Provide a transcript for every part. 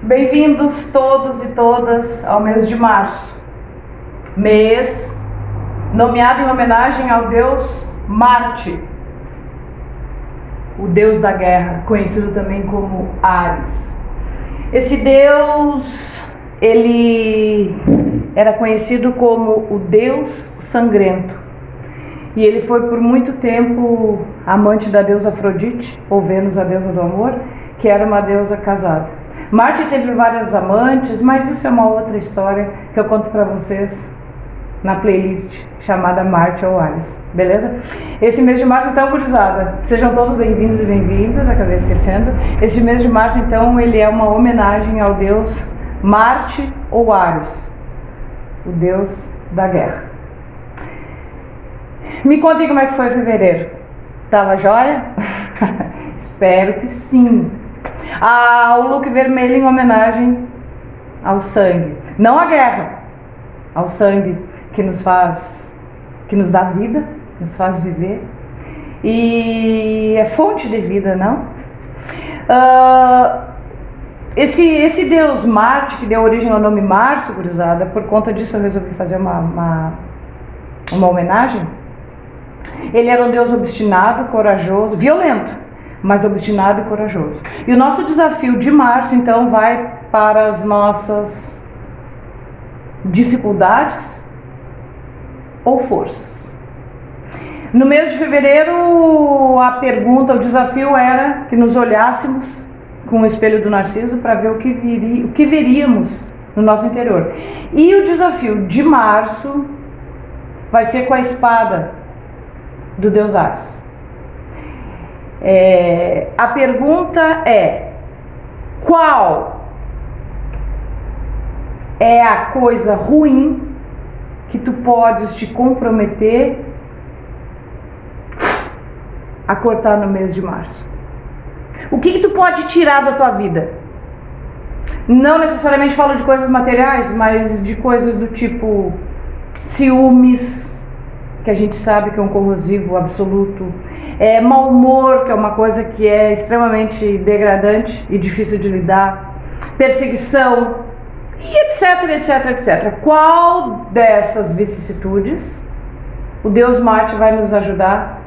Bem-vindos todos e todas ao mês de março, mês nomeado em homenagem ao deus Marte, o deus da guerra, conhecido também como Áries. Esse deus, ele era conhecido como o deus sangrento, e ele foi por muito tempo amante da deusa Afrodite, ou Vênus, a deusa do amor, que era uma deusa casada. Marte teve várias amantes, mas isso é uma outra história que eu conto para vocês na playlist chamada Marte ou Áries, beleza? Esse mês de março, então, gurizada, sejam todos bem-vindos e bem-vindas, acabei esquecendo. Esse mês de março, então, ele é uma homenagem ao deus Marte ou Áries, o deus da guerra. Me contem como é que foi fevereiro. Tava jóia? Espero que sim. O look vermelho em homenagem ao sangue, não à guerra, ao sangue que nos dá vida, nos faz viver e é fonte de vida, não? Esse deus Marte, que deu origem ao nome Março, gurizada, por conta disso eu resolvi fazer uma homenagem. Ele era um deus obstinado, corajoso, violento, mas obstinado e corajoso. E o nosso desafio de março, então, vai para as nossas dificuldades ou forças. No mês de fevereiro, a pergunta, o desafio era que nos olhássemos com o espelho do Narciso para ver o que veríamos no nosso interior. E o desafio de março vai ser com a espada do deus Áries. A pergunta é: qual é a coisa ruim que tu podes te comprometer a cortar no mês de março? O que tu pode tirar da tua vida? Não necessariamente falo de coisas materiais, mas de coisas do tipo ciúmes, que a gente sabe que é um corrosivo absoluto, mau humor, que é uma coisa que é extremamente degradante e difícil de lidar, perseguição, e etc, etc, etc. Qual dessas vicissitudes o deus Marte vai nos ajudar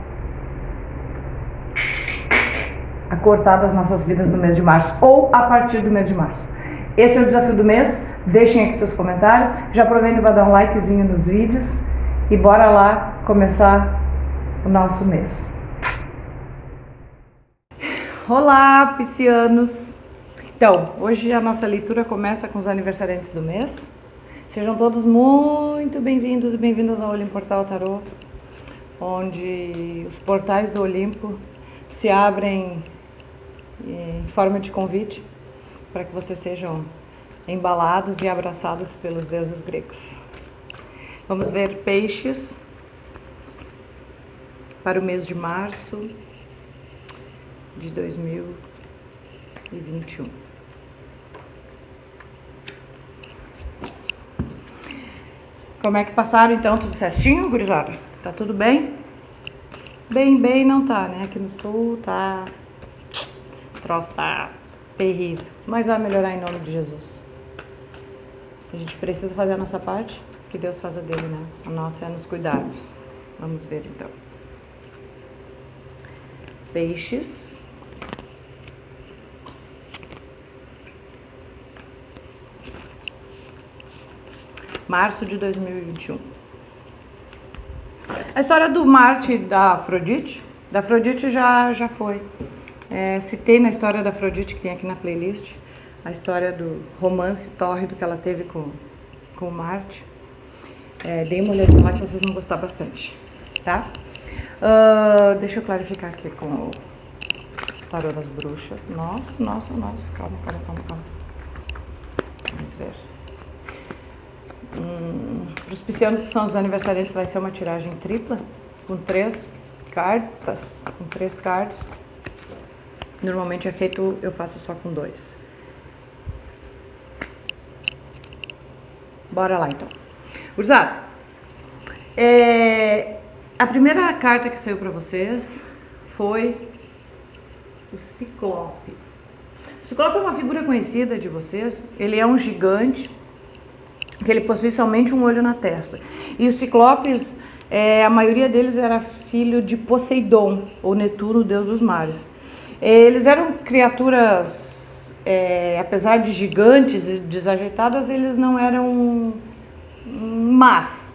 a cortar das nossas vidas no mês de março, ou a partir do mês de março? Esse é o desafio do mês. Deixem aqui seus comentários, já aproveitem para dar um likezinho nos vídeos e bora lá começar o nosso mês. Olá, piscianos! Então, hoje a nossa leitura começa com os aniversariantes do mês. Sejam todos muito bem-vindos e bem-vindas ao Olimpo Portal Tarô, onde os portais do Olimpo se abrem em forma de convite para que vocês sejam embalados e abraçados pelos deuses gregos. Vamos ver peixes para o mês de março de 2021. Como é que passaram então? Tudo certinho, gurizada? Tá tudo bem? Bem não tá, né? Aqui no sul tá... O troço tá terrível, mas vai melhorar em nome de Jesus. A gente precisa fazer a nossa parte, que Deus faz a dele, né? A nossa é nos cuidarmos. Vamos ver então. Peixes. Março de 2021. A história do Marte e da Afrodite já foi. Citei na história da Afrodite, que tem aqui na playlist, a história do romance tórrido que ela teve com o Marte. Dei uma olhadinha lá que vocês vão gostar bastante, tá? Deixa eu clarificar aqui com o tarô das bruxas. Nossa, calma. Vamos ver. Para os piscianos que são os aniversariantes vai ser uma tiragem tripla, com 3 cartas, Normalmente eu faço só com 2. Bora lá então. Gurizada, a primeira carta que saiu para vocês foi o Ciclope. O Ciclope é uma figura conhecida de vocês, ele é um gigante, que ele possui somente um olho na testa. E os Ciclopes, a maioria deles era filho de Poseidon, ou Netuno, deus dos mares. Eles eram criaturas, apesar de gigantes e desajeitadas, eles não eram más.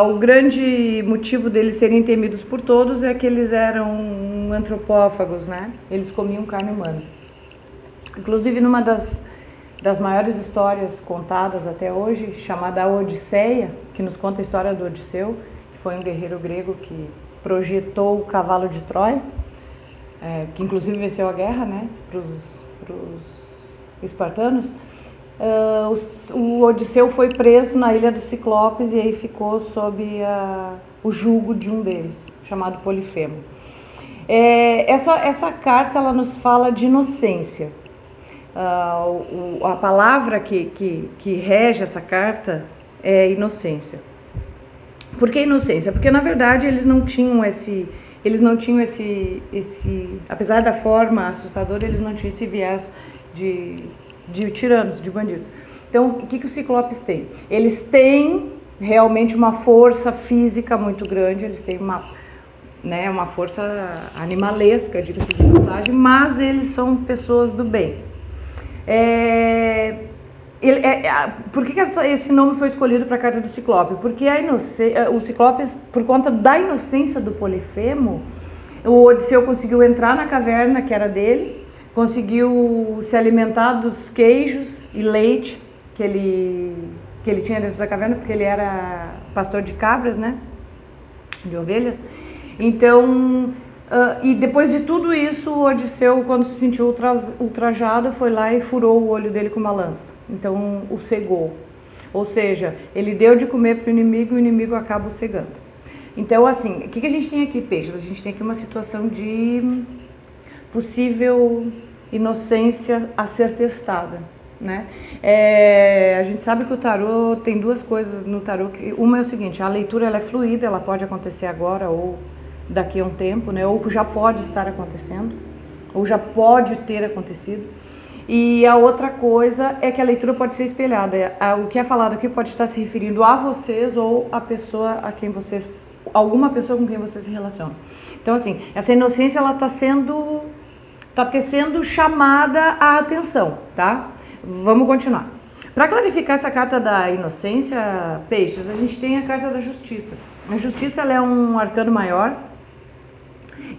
O grande motivo deles serem temidos por todos é que eles eram antropófagos, né? Eles comiam carne humana. Inclusive, numa das maiores histórias contadas até hoje, chamada a Odisseia, que nos conta a história do Odisseu, que foi um guerreiro grego que projetou o cavalo de Troia, que inclusive venceu a guerra, né, para os espartanos. O Odisseu foi preso na ilha dos Ciclopes e aí ficou sob o jugo de um deles, chamado Polifemo. Essa carta ela nos fala de inocência. A palavra que rege essa carta é inocência. Por que inocência? Porque na verdade eles não tinham esse, apesar da forma assustadora, eles não tinham esse viés de tiranos, de bandidos. Então, o que os Ciclopes têm? Eles têm realmente uma força física muito grande, eles têm uma força animalesca, diga-se de passagem, mas eles são pessoas do bem. Por que esse nome foi escolhido para a carta do Ciclope? Porque os Ciclopes, por conta da inocência do Polifemo, o Odisseu conseguiu entrar na caverna que era dele, conseguiu se alimentar dos queijos e leite que ele tinha dentro da caverna, porque ele era pastor de cabras, né? De ovelhas. Então, e depois de tudo isso, o Odisseu, quando se sentiu ultrajado, foi lá e furou o olho dele com uma lança. Então, o cegou. Ou seja, ele deu de comer para o inimigo e o inimigo acaba o cegando. Então, assim, o que a gente tem aqui, peixes? A gente tem aqui uma situação de possível inocência a ser testada, né? A gente sabe que o tarô tem duas coisas no tarô. Uma é o seguinte: a leitura ela é fluida, ela pode acontecer agora ou daqui a um tempo, né? Ou já pode estar acontecendo, ou já pode ter acontecido. E a outra coisa é que a leitura pode ser espelhada. O que é falado aqui pode estar se referindo a vocês ou a pessoa a quem vocês, alguma pessoa com quem vocês se relacionam. Então, assim, essa inocência ela está sendo chamada a atenção, tá? Vamos continuar. Para clarificar essa carta da inocência, peixes, a gente tem a carta da justiça. A justiça ela é um arcano maior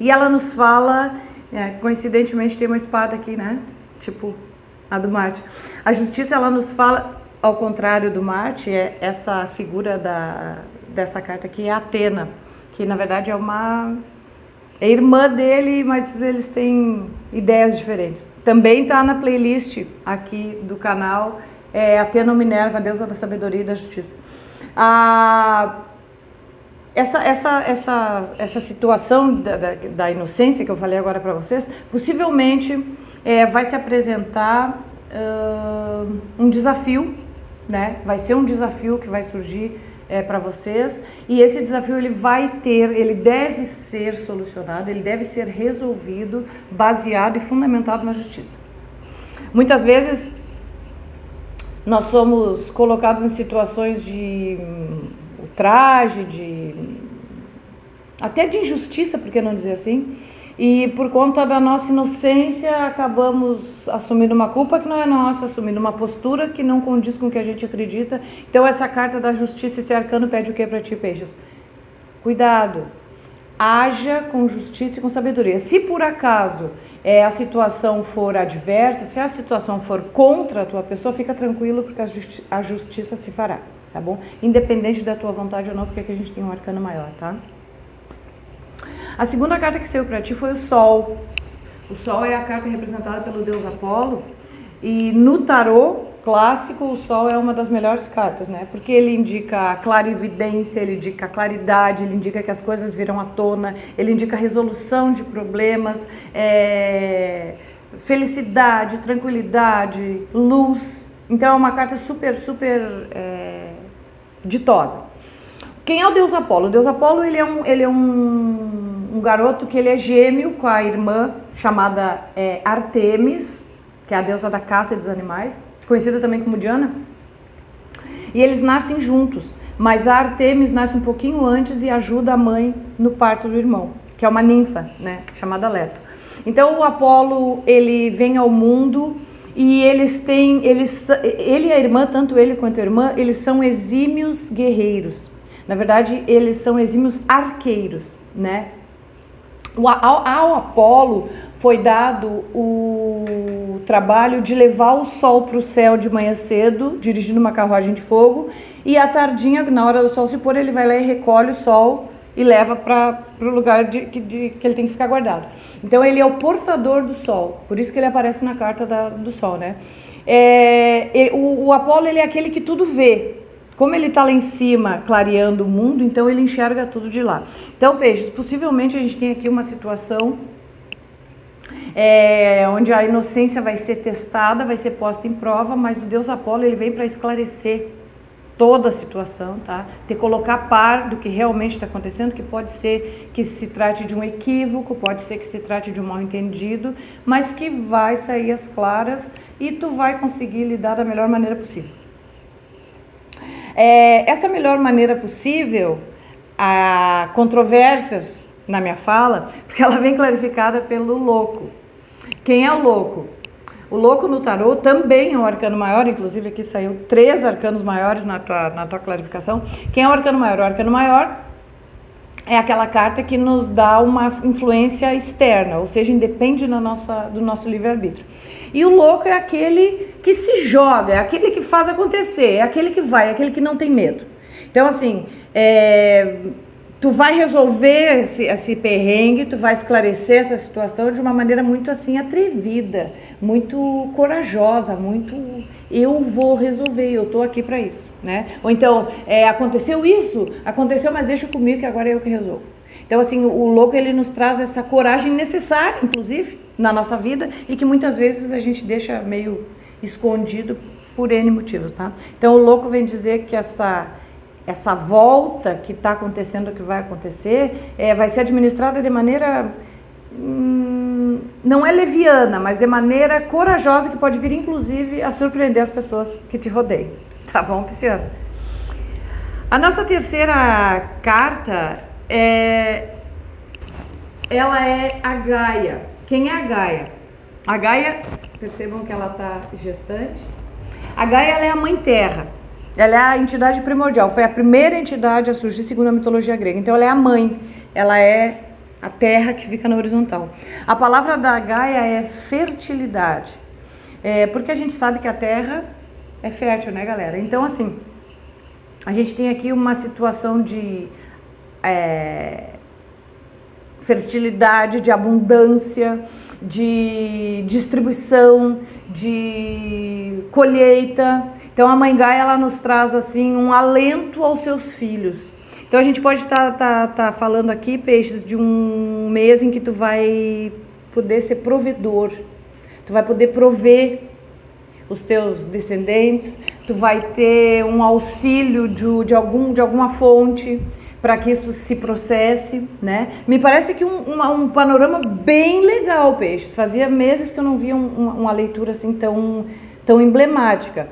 e ela nos fala, coincidentemente tem uma espada aqui, né? Tipo a do Marte. A justiça ela nos fala, ao contrário do Marte, essa figura dessa carta aqui é Atena, que na verdade é irmã dele, mas eles têm ideias diferentes. Também está na playlist aqui do canal, Atena ou Minerva, a deusa da sabedoria e da justiça. Essa situação da inocência que eu falei agora para vocês, possivelmente vai se apresentar um desafio, né? Vai ser um desafio que vai surgir para vocês, e esse desafio ele deve ser solucionado, ele deve ser resolvido, baseado e fundamentado na justiça. Muitas vezes nós somos colocados em situações de ultraje, até de injustiça, por que não dizer assim, e por conta da nossa inocência acabamos assumindo uma culpa que não é nossa, assumindo uma postura que não condiz com o que a gente acredita. Então essa carta da justiça, esse arcano pede o que para ti, peixes? Cuidado, haja com justiça e com sabedoria. Se por acaso a situação for adversa, se a situação for contra a tua pessoa, fica tranquilo, porque a justiça se fará, tá bom? Independente da tua vontade ou não, porque aqui a gente tem um arcano maior, tá? A segunda carta que saiu para ti foi o Sol. O Sol é a carta representada pelo deus Apolo, e no tarô clássico o Sol é uma das melhores cartas, né? Porque ele indica a clarividência, ele indica a claridade, ele indica que as coisas virão à tona, ele indica a resolução de problemas, felicidade, tranquilidade, luz. Então é uma carta super ditosa. Quem é o deus Apolo? O deus Apolo ele é um garoto que ele é gêmeo com a irmã chamada Artemis, que é a deusa da caça e dos animais, conhecida também como Diana. E eles nascem juntos, mas a Ártemis nasce um pouquinho antes e ajuda a mãe no parto do irmão, que é uma ninfa, né, chamada Leto. Então o Apolo, ele vem ao mundo e ele e a irmã, tanto ele quanto a irmã, eles são exímios guerreiros. Na verdade, eles são exímios arqueiros, né? Ao Apolo foi dado o trabalho de levar o sol para o céu de manhã cedo, dirigindo uma carruagem de fogo, e à tardinha, na hora do sol se pôr, ele vai lá e recolhe o sol e leva para o lugar que ele tem que ficar guardado. Então ele é o portador do sol, por isso que ele aparece na carta do sol, né? O Apolo, ele é aquele que tudo vê. Como ele está lá em cima clareando o mundo, então ele enxerga tudo de lá. Então, peixes, possivelmente a gente tem aqui uma situação onde a inocência vai ser testada, vai ser posta em prova, mas o deus Apolo, ele vem para esclarecer toda a situação, tá? Te colocar a par do que realmente está acontecendo, que pode ser que se trate de um equívoco, pode ser que se trate de um mal-entendido, mas que vai sair às claras e tu vai conseguir lidar da melhor maneira possível. Essa melhor maneira possível, há controvérsias na minha fala, porque ela vem clarificada pelo louco. Quem é o louco? O louco no tarô também é um arcano maior, inclusive aqui saiu 3 arcanos maiores na tua clarificação. Quem é o arcano maior? O arcano maior é aquela carta que nos dá uma influência externa, ou seja, independe do nosso livre-arbítrio. E o louco é aquele que se joga, é aquele que faz acontecer, é aquele que vai, é aquele que não tem medo. Então, assim, tu vai resolver esse perrengue, tu vai esclarecer essa situação de uma maneira muito, assim, atrevida, muito corajosa, muito... Eu vou resolver, eu tô aqui para isso, né? Ou então, aconteceu isso, aconteceu, mas deixa comigo que agora é eu que resolvo. Então, assim, o louco, ele nos traz essa coragem necessária, inclusive, na nossa vida, e que muitas vezes a gente deixa meio escondido por N motivos, tá? Então, o louco vem dizer que essa volta que está acontecendo, que vai acontecer, vai ser administrada de maneira, não é leviana, mas de maneira corajosa, que pode vir, inclusive, a surpreender as pessoas que te rodeiam. Tá bom, Pisciano? A nossa terceira carta ela é a Gaia. Quem é a Gaia? A Gaia, percebam que ela está gestante. A Gaia, ela é a Mãe Terra. Ela é a entidade primordial. Foi a primeira entidade a surgir segundo a mitologia grega. Então ela é a mãe. Ela é a terra que fica na horizontal. A palavra da Gaia é fertilidade. Porque a gente sabe que a terra é fértil, né, galera? Então, assim, a gente tem aqui uma situação de fertilidade, de abundância, de distribuição, de colheita. Então a Mãe Gaia, ela nos traz assim um alento aos seus filhos. Então a gente pode tá falando aqui, peixes, de um mês em que tu vai poder ser provedor, tu vai poder prover os teus descendentes, tu vai ter um auxílio de alguma fonte para que isso se processe, né? Me parece que um panorama bem legal, peixes. Fazia meses que eu não via uma leitura assim tão emblemática.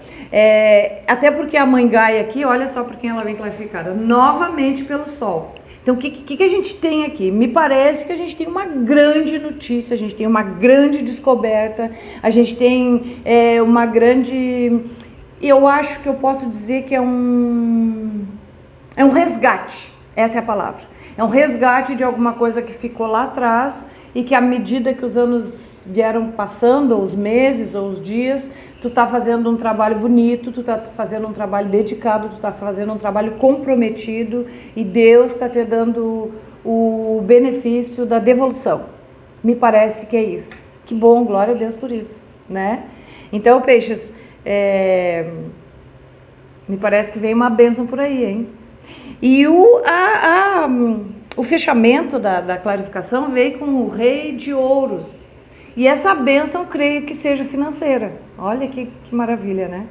Até porque a Mãe Gaia aqui, olha só por quem ela vem classificada, novamente pelo Sol. Então, o que a gente tem aqui? Me parece que a gente tem uma grande notícia, a gente tem uma grande descoberta, a gente tem uma grande... Eu acho que eu posso dizer que é um resgate. Essa é a palavra. É um resgate de alguma coisa que ficou lá atrás e que à medida que os anos vieram passando, ou os meses, ou os dias, tu tá fazendo um trabalho bonito, tu tá fazendo um trabalho dedicado, tu tá fazendo um trabalho comprometido e Deus tá te dando o benefício da devolução. Me parece que é isso. Que bom, glória a Deus por isso, né? Então, peixes, me parece que vem uma bênção por aí, hein? E o fechamento da clarificação veio com o Rei de Ouros. E essa bênção, creio que seja financeira. Olha que maravilha, né?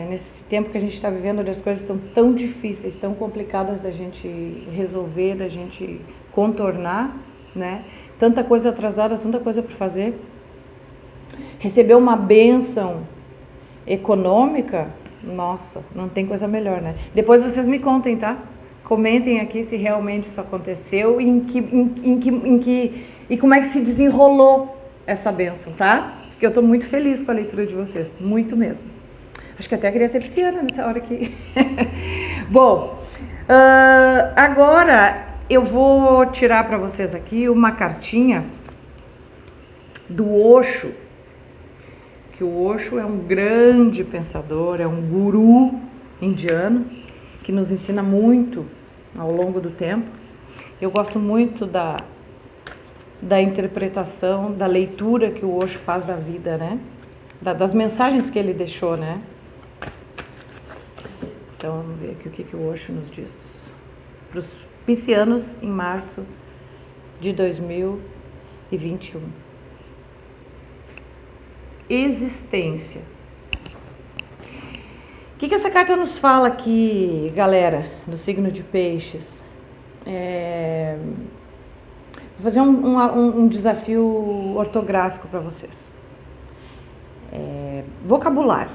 Nesse tempo que a gente está vivendo, onde as coisas estão tão difíceis, tão complicadas da gente resolver, da gente contornar, né? Tanta coisa atrasada, tanta coisa por fazer. receber uma bênção econômica, nossa, não tem coisa melhor, né? Depois vocês me contem, tá? Comentem aqui se realmente isso aconteceu e e como é que se desenrolou essa bênção, tá? Porque eu tô muito feliz com a leitura de vocês, muito mesmo. Acho que até queria ser pisciana nessa hora aqui. Bom, agora eu vou tirar para vocês aqui uma cartinha do Osho, que o Osho é um grande pensador, é um guru indiano, que nos ensina muito ao longo do tempo. Eu gosto muito da interpretação, da leitura que o Osho faz da vida, né? Das mensagens que ele deixou, né? Então, vamos ver aqui o que o Osho nos diz. Para os piscianos, em março de 2021. Existência. O que essa carta nos fala aqui, galera, do signo de Peixes? Vou fazer um desafio ortográfico para vocês. Vocabulário.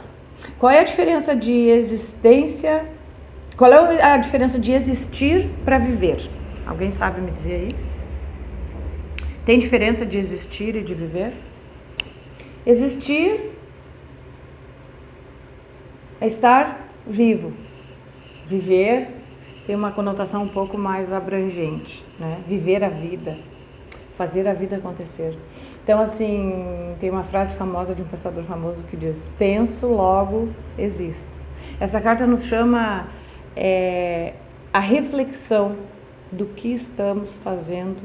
Qual é a diferença de existência? Qual é a diferença de existir para viver? Alguém sabe me dizer aí? Tem diferença de existir e de viver? Existir é estar vivo. Viver tem uma conotação um pouco mais abrangente, né? Viver a vida, fazer a vida acontecer. Então, assim, tem uma frase famosa de um pensador famoso que diz: penso, logo existo. Essa carta nos chama a reflexão do que estamos fazendo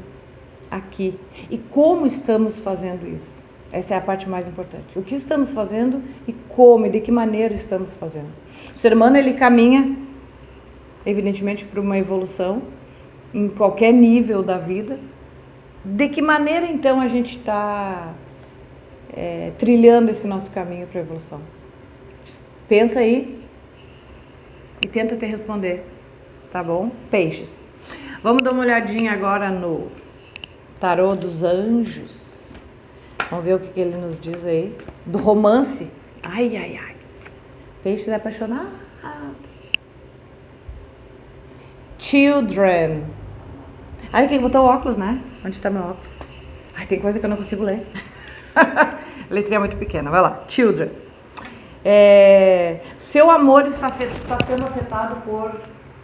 aqui e como estamos fazendo isso. Essa é a parte mais importante. O que estamos fazendo e como e de que maneira estamos fazendo. O ser humano, ele caminha, evidentemente, para uma evolução em qualquer nível da vida. De que maneira, então, a gente está trilhando esse nosso caminho para a evolução? Pensa aí e tenta te responder, tá bom? Peixes. Vamos dar uma olhadinha agora no tarô dos anjos. Vamos ver o que ele nos diz aí. Do romance. Ai, ai, ai. Peixes é apaixonado. Children. Ai, quem botou o óculos, né? Onde está meu óculos? Ai, tem coisa que eu não consigo ler. Letrinha muito pequena. Vai lá. Children. Seu amor está sendo afetado por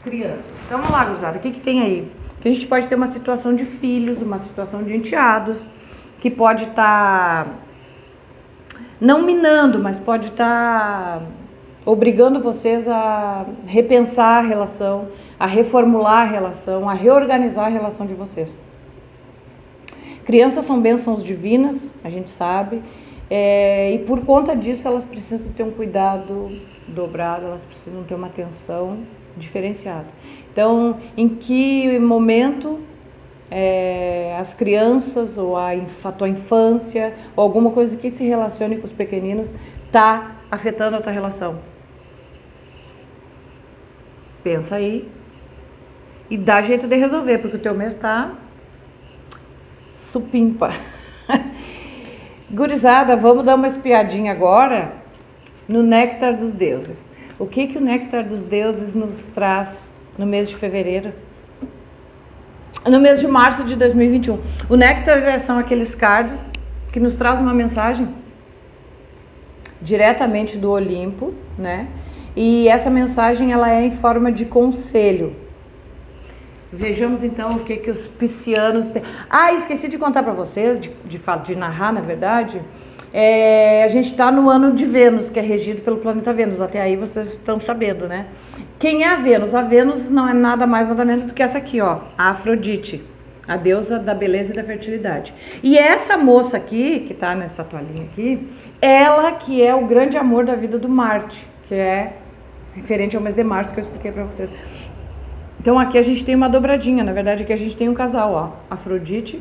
crianças. Então, vamos lá, gurizada. O que tem aí? Que a gente pode ter uma situação de filhos, uma situação de enteados, que pode estar não minando, mas pode estar obrigando vocês a repensar a relação, a reformular a relação, a reorganizar a relação de vocês. Crianças são bênçãos divinas, a gente sabe, e por conta disso elas precisam ter um cuidado dobrado, elas precisam ter uma atenção diferenciada. Então, em que momento as crianças ou a tua infância ou alguma coisa que se relacione com os pequeninos está afetando a tua relação? Pensa aí e dá jeito de resolver, porque o teu mês está supimpa. Gurizada, vamos dar uma espiadinha agora no Néctar dos Deuses. O que o Néctar dos Deuses nos traz no mês de fevereiro? No mês de março de 2021. O Néctar são aqueles cards que nos traz uma mensagem diretamente do Olimpo, né? E essa mensagem, ela é em forma de conselho. Vejamos então o que os piscianos têm. Ah, esqueci de contar para vocês, de narrar, na verdade. A gente está no ano de Vênus, que é regido pelo planeta Vênus. Até aí vocês estão sabendo, né? Quem é a Vênus? A Vênus não é nada mais, nada menos do que essa aqui, ó, a Afrodite, a deusa da beleza e da fertilidade. E essa moça aqui, que tá nessa toalhinha aqui, ela que é o grande amor da vida do Marte, que é referente ao mês de março, que eu expliquei para vocês. Então aqui a gente tem uma dobradinha, na verdade aqui a gente tem um casal, ó, Afrodite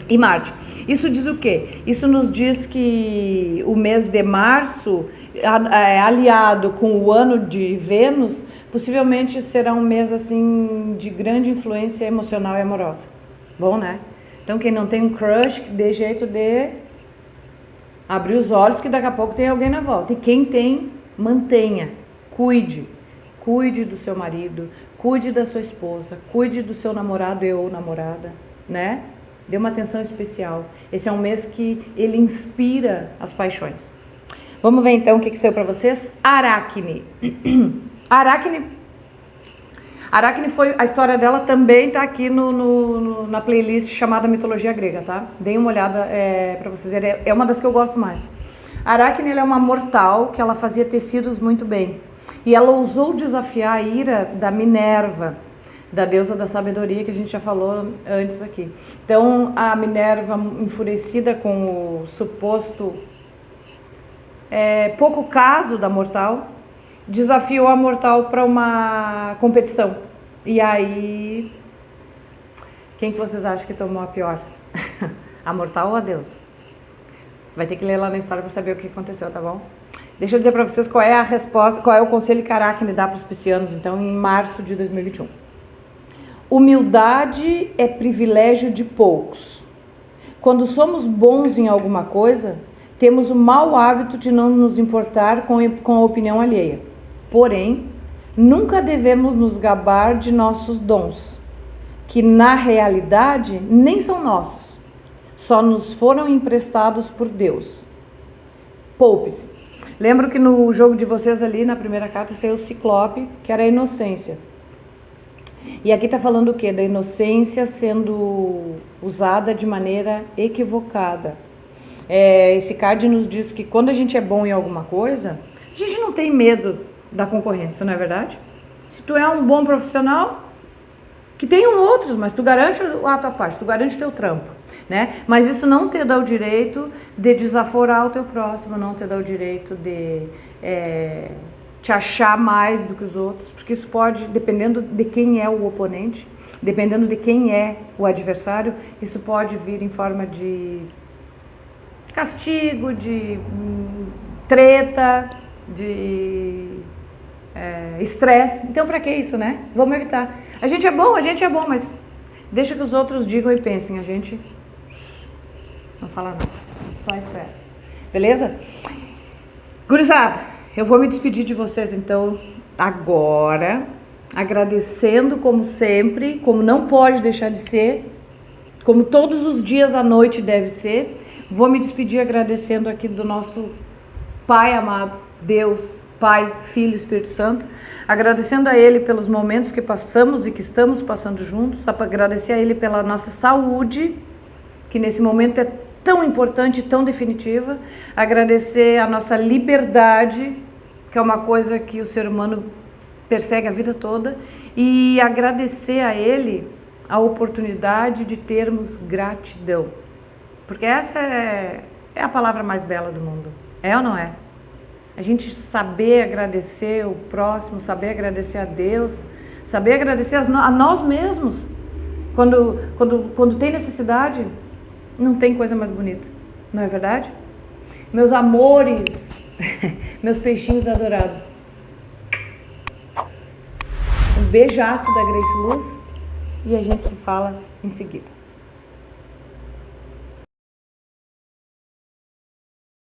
e Marte. Isso diz o quê? Isso nos diz que o mês de março, aliado com o ano de Vênus, possivelmente será um mês assim de grande influência emocional e amorosa. Bom, né? Então quem não tem um crush, dê jeito de Abrir os olhos que daqui a pouco tem alguém na volta. E quem tem, mantenha, cuide. Cuide do seu marido, cuide da sua esposa, cuide do seu namorado ou namorada, né? Dê uma atenção especial. Esse é um mês que ele inspira as paixões. Vamos ver então o que saiu para vocês? Aracne. Aracne foi, a história dela também tá aqui na playlist chamada Mitologia Grega, tá? Deem uma olhada para vocês verem, é uma das que eu gosto mais. Aracne, ela é uma mortal que ela fazia tecidos muito bem. E ela ousou desafiar a ira da Minerva, da deusa da sabedoria, que a gente já falou antes aqui. Então, a Minerva, enfurecida com o suposto pouco caso da mortal, desafiou a mortal para uma competição. E aí, quem que vocês acham que tomou a pior? A mortal ou a deusa? Vai ter que ler lá na história para saber o que aconteceu, tá bom? Deixa eu dizer para vocês qual é a resposta, qual é o conselho que Aracne dá para os piscianos, então, em março de 2021. Humildade é privilégio de poucos. Quando somos bons em alguma coisa, temos o mau hábito de não nos importar com a opinião alheia. Porém, nunca devemos nos gabar de nossos dons, que na realidade nem são nossos, só nos foram emprestados por Deus. Poupe-se. Lembro que no jogo de vocês ali, na primeira carta, saiu o Ciclope, que era a inocência. E aqui está falando o quê? Da inocência sendo usada de maneira equivocada. Esse card nos diz que quando a gente é bom em alguma coisa, a gente não tem medo da concorrência, não é verdade? Se tu é um bom profissional, que tenham outros, mas tu garante a tua parte, tu garante o teu trampo, né? Mas isso não te dá o direito de desaforar o teu próximo, não te dá o direito de te achar mais do que os outros, porque isso pode, dependendo de quem é o oponente, dependendo de quem é o adversário, isso pode vir em forma de castigo, de treta, de estresse. Então, para que isso, né? Vamos evitar. A gente é bom, mas deixa que os outros digam e pensem. A gente não fala nada, só espera. Beleza? Gurizada, eu vou me despedir de vocês, então, agora, agradecendo como sempre, como não pode deixar de ser, como todos os dias à noite deve ser. Vou me despedir agradecendo aqui do nosso Pai amado, Deus, Pai, Filho, Espírito Santo, agradecendo a Ele pelos momentos que passamos e que estamos passando juntos, agradecer a Ele pela nossa saúde, que nesse momento é tão importante, tão definitiva, agradecer a nossa liberdade, que é uma coisa que o ser humano persegue a vida toda, e agradecer a Ele a oportunidade de termos gratidão, porque essa é a palavra mais bela do mundo, é ou não é? A gente saber agradecer o próximo, saber agradecer a Deus, saber agradecer a nós mesmos. Quando tem necessidade, não tem coisa mais bonita, não é verdade? Meus amores, meus peixinhos adorados. Um beijaço da Grace Luz e a gente se fala em seguida.